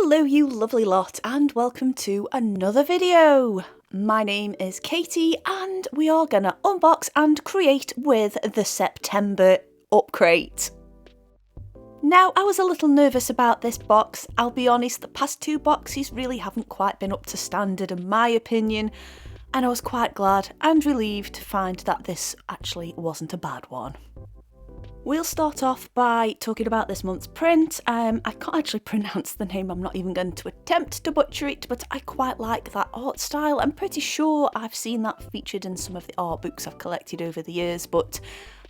Hello you lovely lot and welcome to another video. My name is Katie and we are gonna unbox and create with the September UpCrate. Now I was a little nervous about this box. I'll be honest, the past two boxes really haven't quite been up to standard in my opinion, and I was quite glad and relieved to find that this actually wasn't a bad one. We'll start off by talking about this month's print. I can't actually pronounce the name, I'm not even going to attempt to butcher it, but I quite like that art style. I'm pretty sure I've seen that featured in some of the art books I've collected over the years, but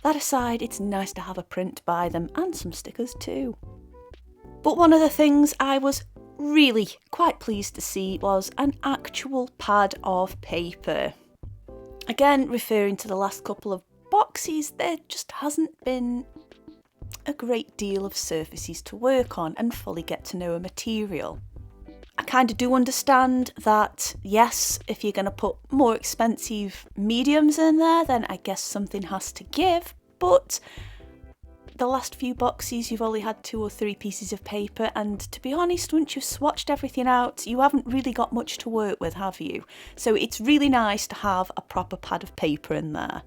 that aside, it's nice to have a print by them and some stickers too. But one of the things I was really quite pleased to see was an actual pad of paper. Again, referring to the last couple of boxes, there just hasn't been a great deal of surfaces to work on and fully get to know a material. I kind of do understand that, yes, if you're going to put more expensive mediums in there, then I guess something has to give, but the last few boxes you've only had 2 or 3 pieces of paper, and to be honest, once you've swatched everything out, you haven't really got much to work with, have you? So it's really nice to have a proper pad of paper in there.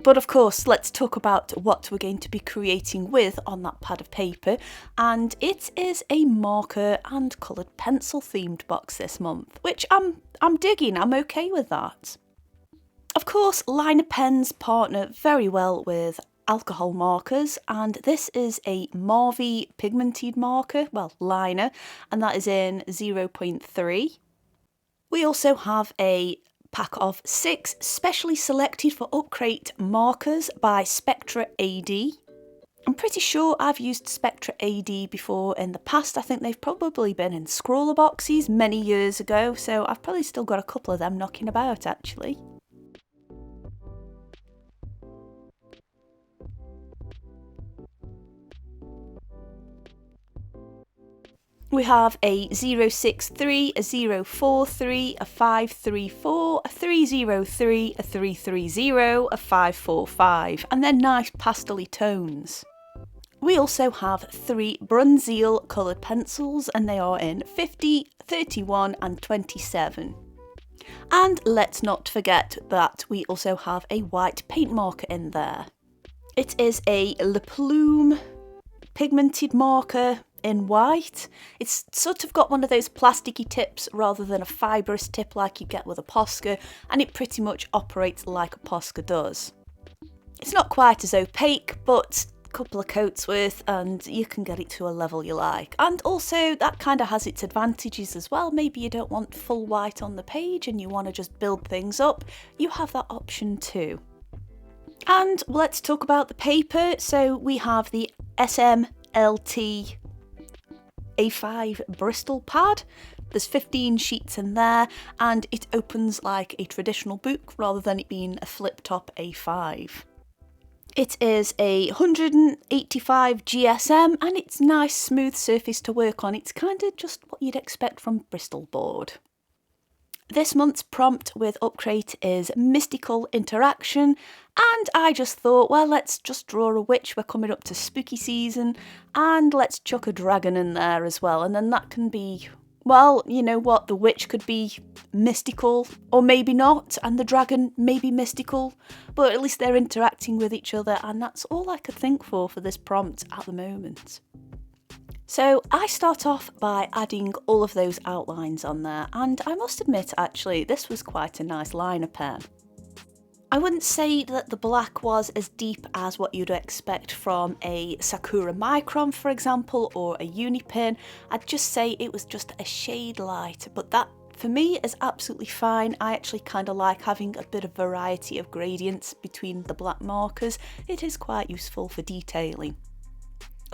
But of course, let's talk about what we're going to be creating with on that pad of paper, and it is a marker and coloured pencil themed box this month, which I'm digging, I'm okay with that. Of course, liner pens partner very well with alcohol markers, and this is a Marvy pigmented marker, well, liner, and that is in 0.3. We also have a pack of 6 specially selected for UpCrate markers by Spectra AD. I'm pretty sure I've used Spectra AD before in the past. I think they've probably been in scroller boxes many years ago, so I've probably still got a couple of them knocking about actually. We have a 063, a 043, a 534, a 303, a 330, a 545, and they're nice pastel-y tones. We also have 3 Brunzil coloured pencils, and they are in 50, 31 and 27. And let's not forget that we also have a white paint marker in there. It is a Le Plume pigmented marker in white. It's sort of got one of those plasticky tips rather than a fibrous tip like you get with a Posca, and it pretty much operates like a Posca does. It's not quite as opaque, but a couple of coats worth and you can get it to a level you like. And also that kind of has its advantages as well. Maybe you don't want full white on the page and you want to just build things up, you have that option too. And let's talk about the paper. So we have the SMLT A5 Bristol pad. There's 15 sheets in there and it opens like a traditional book rather than it being a flip top A5. It is a 185 GSM and it's nice smooth surface to work on. It's kind of just what you'd expect from Bristol board. This month's prompt with UpCrate is mystical interaction, and I just thought, well, let's just draw a witch, we're coming up to spooky season, and let's chuck a dragon in there as well, and then that can be, well, you know what, the witch could be mystical, or maybe not, and the dragon may be mystical, but at least they're interacting with each other, and that's all I could think for this prompt at the moment. So I start off by adding all of those outlines on there, and I must admit actually this was quite a nice liner pen. I wouldn't say that the black was as deep as what you'd expect from a Sakura Micron for example, or a Unipin. I'd just say it was just a shade light, but that for me is absolutely fine. I actually kind of like having a bit of variety of gradients between the black markers. It is quite useful for detailing.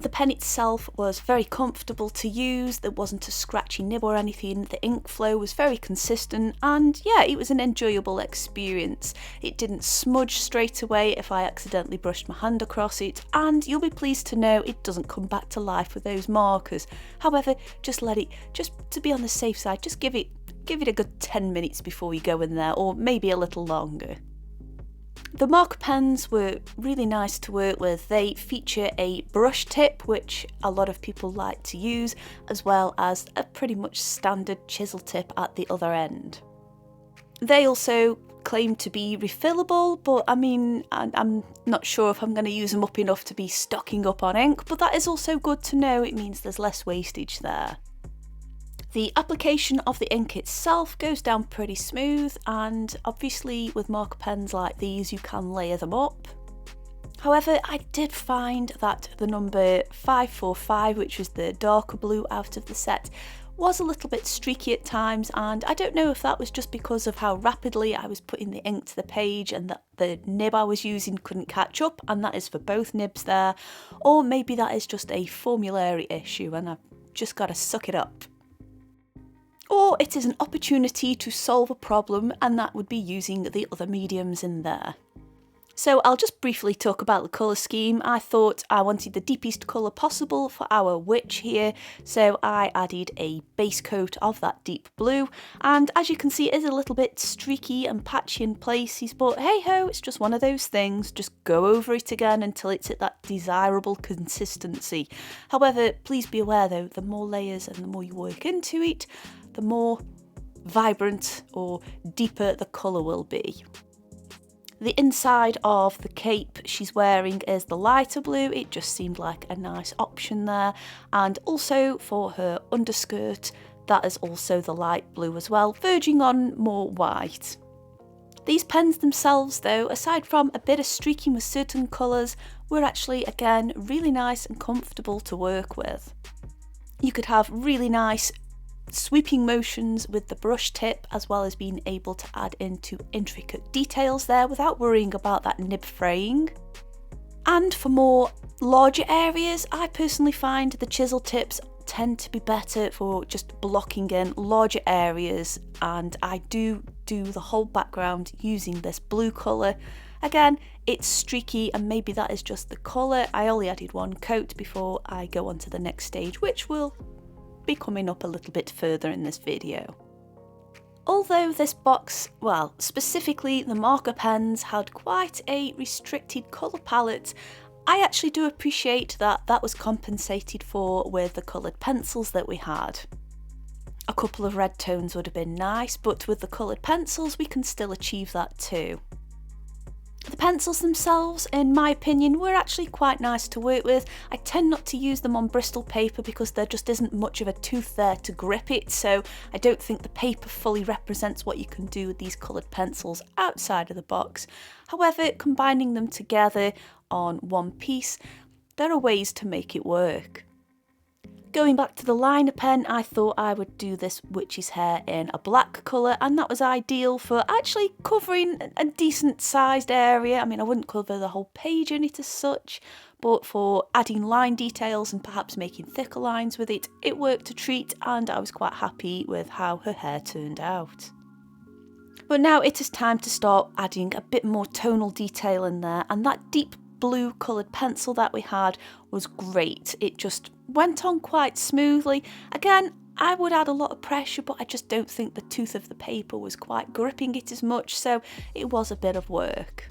The pen itself was very comfortable to use, there wasn't a scratchy nib or anything, the ink flow was very consistent, and yeah, it was an enjoyable experience. It didn't smudge straight away if I accidentally brushed my hand across it, and you'll be pleased to know it doesn't come back to life with those markers. However, just to be on the safe side, just give it a good 10 minutes before you go in there, or maybe a little longer. The marker pens were really nice to work with. They feature a brush tip, which a lot of people like to use, as well as a pretty much standard chisel tip at the other end. They also claim to be refillable, but I mean, I'm not sure if I'm going to use them up enough to be stocking up on ink, but that is also good to know. It means there's less wastage there. The application of the ink itself goes down pretty smooth, and obviously with marker pens like these you can layer them up. However, I did find that the number 545, which was the darker blue out of the set, was a little bit streaky at times, and I don't know if that was just because of how rapidly I was putting the ink to the page and that the nib I was using couldn't catch up, and that is for both nibs there, or maybe that is just a formulary issue and I've just got to suck it up. Or it is an opportunity to solve a problem, and that would be using the other mediums in there. So I'll just briefly talk about the colour scheme. I thought I wanted the deepest colour possible for our witch here, so I added a base coat of that deep blue, and as you can see it is a little bit streaky and patchy in places, but hey ho, it's just one of those things. Just go over it again until it's at that desirable consistency. However, please be aware though, the more layers and the more you work into it, the more vibrant or deeper the colour will be. The inside of the cape she's wearing is the lighter blue. It just seemed like a nice option there, and also for her underskirt that is also the light blue as well, verging on more white. These pens themselves though, aside from a bit of streaking with certain colours, were actually again really nice and comfortable to work with. You could have really nice sweeping motions with the brush tip, as well as being able to add into intricate details there without worrying about that nib fraying. And for more larger areas, I personally find the chisel tips tend to be better for just blocking in larger areas, and I do the whole background using this blue colour. Again, it's streaky and maybe that is just the colour. I only added one coat before I go on to the next stage, which will be coming up a little bit further in this video. Although this box, well, specifically the marker pens, had quite a restricted colour palette, I actually do appreciate that that was compensated for with the coloured pencils that we had. A couple of red tones would have been nice, but with the coloured pencils we can still achieve that too. The pencils themselves, in my opinion, were actually quite nice to work with. I tend not to use them on Bristol paper because there just isn't much of a tooth there to grip it, so I don't think the paper fully represents what you can do with these coloured pencils outside of the box. However, combining them together on one piece, there are ways to make it work. Going back to the liner pen, I thought I would do this witch's hair in a black colour, and that was ideal for actually covering a decent sized area. I mean, I wouldn't cover the whole page in it as such, but for adding line details and perhaps making thicker lines with it, it worked a treat, and I was quite happy with how her hair turned out. But now it is time to start adding a bit more tonal detail in there, and that deep blue coloured pencil that we had was great. It just went on quite smoothly. Again, I would add a lot of pressure, but I just don't think the tooth of the paper was quite gripping it as much, so it was a bit of work.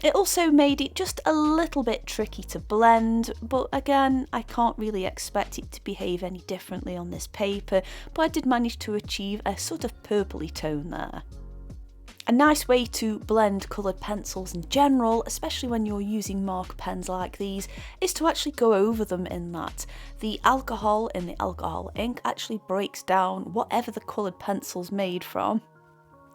It also made it just a little bit tricky to blend, but again, I can't really expect it to behave any differently on this paper, but I did manage to achieve a sort of purpley tone there. A nice way to blend coloured pencils in general, especially when you're using marker pens like these, is to actually go over them in that. The alcohol in the alcohol ink actually breaks down whatever the coloured pencil's made from.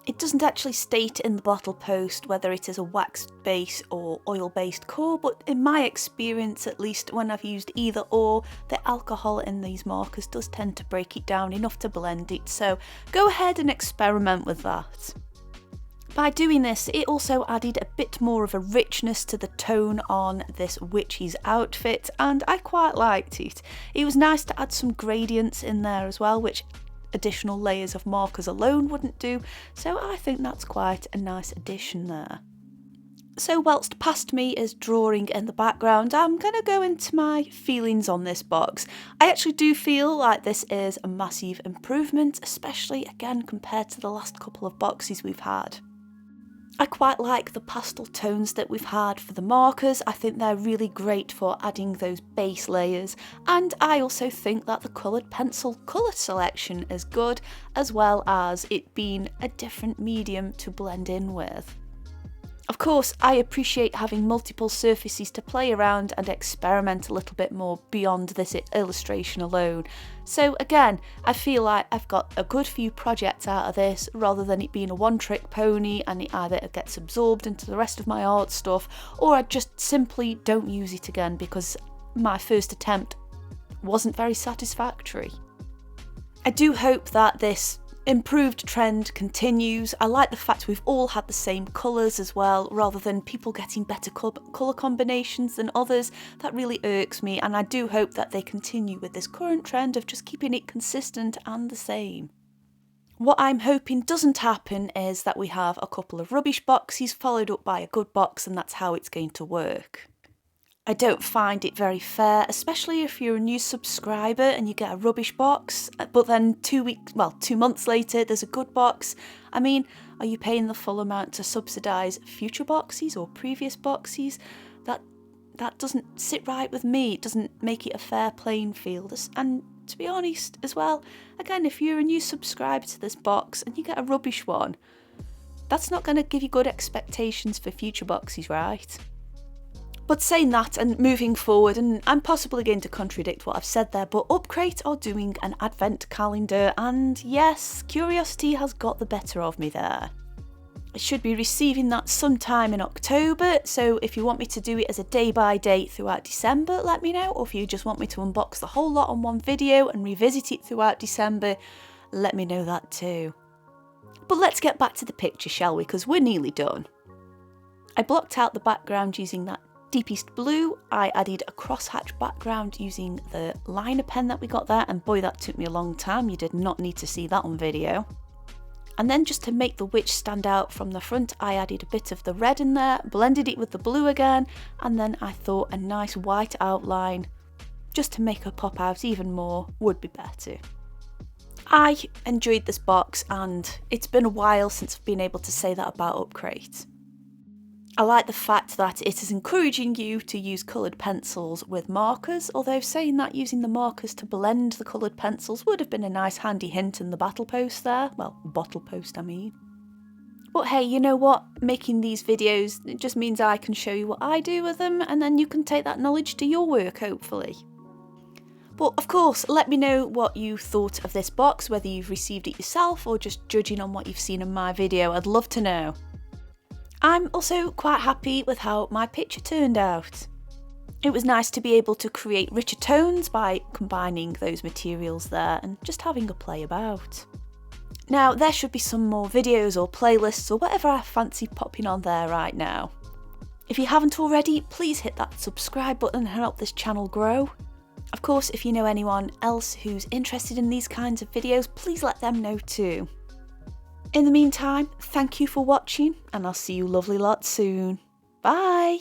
It doesn't actually state in the bottle post whether it is a wax-based or oil-based core, but in my experience, at least when I've used either or, the alcohol in these markers does tend to break it down enough to blend it, so go ahead and experiment with that. By doing this, it also added a bit more of a richness to the tone on this witch's outfit, and I quite liked it. It was nice to add some gradients in there as well, which additional layers of markers alone wouldn't do, so I think that's quite a nice addition there. So whilst past me is drawing in the background, I'm going to go into my feelings on this box. I actually do feel like this is a massive improvement, especially again compared to the last couple of boxes we've had. I quite like the pastel tones that we've had for the markers. I think they're really great for adding those base layers, and I also think that the coloured pencil colour selection is good, as well as it being a different medium to blend in with. Of course, I appreciate having multiple surfaces to play around and experiment a little bit more beyond this illustration alone. So again, I feel like I've got a good few projects out of this, rather than it being a one-trick pony and it either gets absorbed into the rest of my art stuff, or I just simply don't use it again because my first attempt wasn't very satisfactory. I do hope that this improved trend continues. I like the fact we've all had the same colours as well, rather than people getting better colour combinations than others. That really irks me, and I do hope that they continue with this current trend of just keeping it consistent and the same. What I'm hoping doesn't happen is that we have a couple of rubbish boxes followed up by a good box, and that's how it's going to work. I don't find it very fair, especially if you're a new subscriber and you get a rubbish box, but then 2 months later there's a good box. I mean, are you paying the full amount to subsidise future boxes or previous boxes? That doesn't sit right with me. It doesn't make it a fair playing field. And to be honest as well, again, if you're a new subscriber to this box and you get a rubbish one, that's not going to give you good expectations for future boxes, right? But saying that and moving forward, and I'm possibly going to contradict what I've said there, but UpCrate are doing an advent calendar, and yes, curiosity has got the better of me there. I should be receiving that sometime in October, so if you want me to do it as a day by day throughout December, let me know, or if you just want me to unbox the whole lot on one video and revisit it throughout December, let me know that too. But let's get back to the picture, shall we, because we're nearly done. I blocked out the background using that deepest blue. I added a crosshatch background using the liner pen that we got there, and boy, that took me a long time. You did not need to see that on video. And then just to make the witch stand out from the front, I added a bit of the red in there, blended it with the blue again, and then I thought a nice white outline, just to make her pop out even more, would be better. I enjoyed this box, and it's been a while since I've been able to say that about UpCrate. I like the fact that it is encouraging you to use coloured pencils with markers, although saying that using the markers to blend the coloured pencils would have been a nice handy hint in the battle post there. Well, bottle post I mean. But hey, you know what? Making these videos, it just means I can show you what I do with them, and then you can take that knowledge to your work, hopefully. But of course, let me know what you thought of this box, whether you've received it yourself or just judging on what you've seen in my video. I'd love to know. I'm also quite happy with how my picture turned out. It was nice to be able to create richer tones by combining those materials there and just having a play about. Now, there should be some more videos or playlists or whatever I fancy popping on there right now. If you haven't already, please hit that subscribe button and help this channel grow. Of course, if you know anyone else who's interested in these kinds of videos, please let them know too. In the meantime, thank you for watching, and I'll see you lovely lot soon. Bye!